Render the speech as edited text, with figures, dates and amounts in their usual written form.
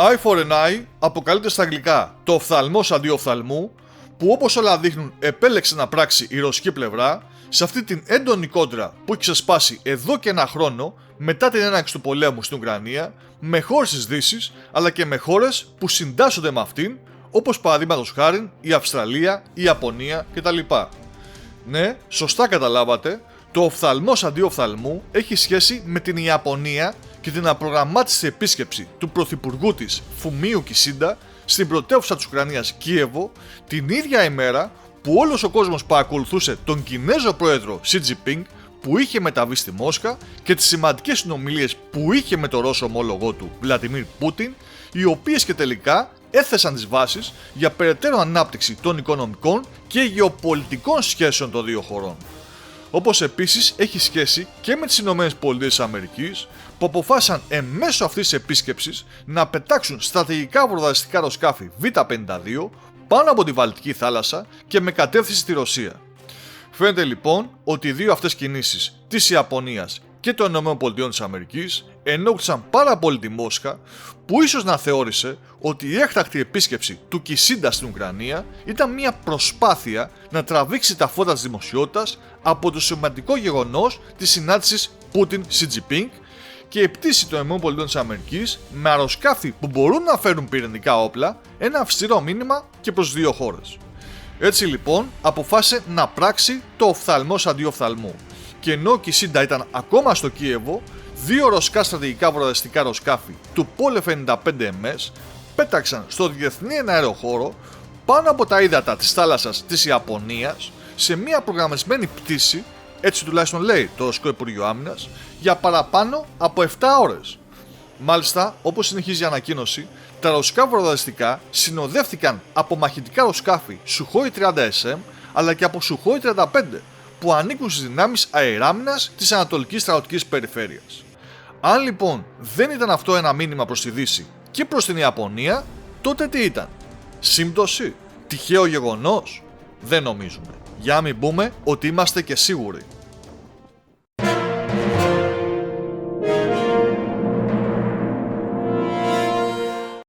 Eye for an eye αποκαλείται στα αγγλικά το οφθαλμός αντί οφθαλμού, που όπως όλα δείχνουν επέλεξε να πράξει η ρωσική πλευρά σε αυτή την έντονη κόντρα που έχει ξεσπάσει εδώ και ένα χρόνο μετά την έναρξη του πολέμου στην Ουκρανία, με χώρες της Δύσης αλλά και με χώρες που συντάσσονται με αυτήν, όπως παραδείγματος χάριν η Αυστραλία, η Ιαπωνία κτλ. Ναι, σωστά καταλάβατε, το οφθαλμός αντί οφθαλμού έχει σχέση με την Ιαπωνία και την απρογραμμάτιστη επίσκεψη του πρωθυπουργού της Φουμίου Κισίντα στην πρωτεύουσα της Ουκρανίας Κίεβο την ίδια ημέρα που όλος ο κόσμος παρακολουθούσε τον Κινέζο πρόεδρο Σι Τζινπίνγκ που είχε μεταβεί στη Μόσχα και τις σημαντικές συνομιλίες που είχε με τον Ρώσο ομόλογό του Βλαντιμίρ Πούτιν, οι οποίες και τελικά έθεσαν τις βάσεις για περαιτέρω ανάπτυξη των οικονομικών και γεωπολιτικών σχέσεων των δύο χωρών. Όπως επίσης έχει σχέση και με τις ΗΠΑ που αποφάσισαν εμέσω αυτής της επίσκεψης να πετάξουν στρατηγικά βορδαλιστικά αεροσκάφη Β-52 πάνω από τη Βαλτική θάλασσα και με κατεύθυνση στη Ρωσία. Φαίνεται λοιπόν ότι οι δύο αυτές κινήσεις της Ιαπωνίας και των ΗΠΑ ενόχλησαν πάρα πολύ τη Μόσχα, που ίσως να θεώρησε ότι η έκτακτη επίσκεψη του Κισίντα στην Ουκρανία ήταν μια προσπάθεια να τραβήξει τα φώτα της δημοσιότητας από το σημαντικό γεγονός της συνάντησης Πούτιν-Σι Τζινπίνγκ και η πτήση των ΗΠΑ με αεροσκάφη που μπορούν να φέρουν πυρηνικά όπλα, ένα αυστηρό μήνυμα και προς δύο χώρες. Έτσι λοιπόν αποφάσισε να πράξει το οφθαλμός αντί οφθαλμού, και ενώ ο Κισίντα ήταν ακόμα στο Κίεβο, δύο ρωσικά στρατηγικά βορδαλιστικά αεροσκάφη του Πόλε 55MS πέταξαν στο διεθνή εναέριο χώρο πάνω από τα ύδατα της θάλασσας της Ιαπωνίας σε μια προγραμματισμένη πτήση, έτσι τουλάχιστον λέει το Ρωσικό Υπουργείο Άμυνας, για παραπάνω από 7 ώρες. Μάλιστα, όπως συνεχίζει η ανακοίνωση, τα ρωσικά βορδαλιστικά συνοδεύτηκαν από μαχητικά αεροσκάφη Sukhoi 30SM αλλά και από Sukhoi 35 που ανήκουν στις δυνάμεις αεράμυνας της Ανατολικής Στρατιωτικής Περιφέρειας. Αν λοιπόν δεν ήταν αυτό ένα μήνυμα προς τη Δύση και προς την Ιαπωνία, τότε τι ήταν? Σύμπτωση? Τυχαίο γεγονός? Δεν νομίζουμε. Για να μην πούμε ότι είμαστε και σίγουροι.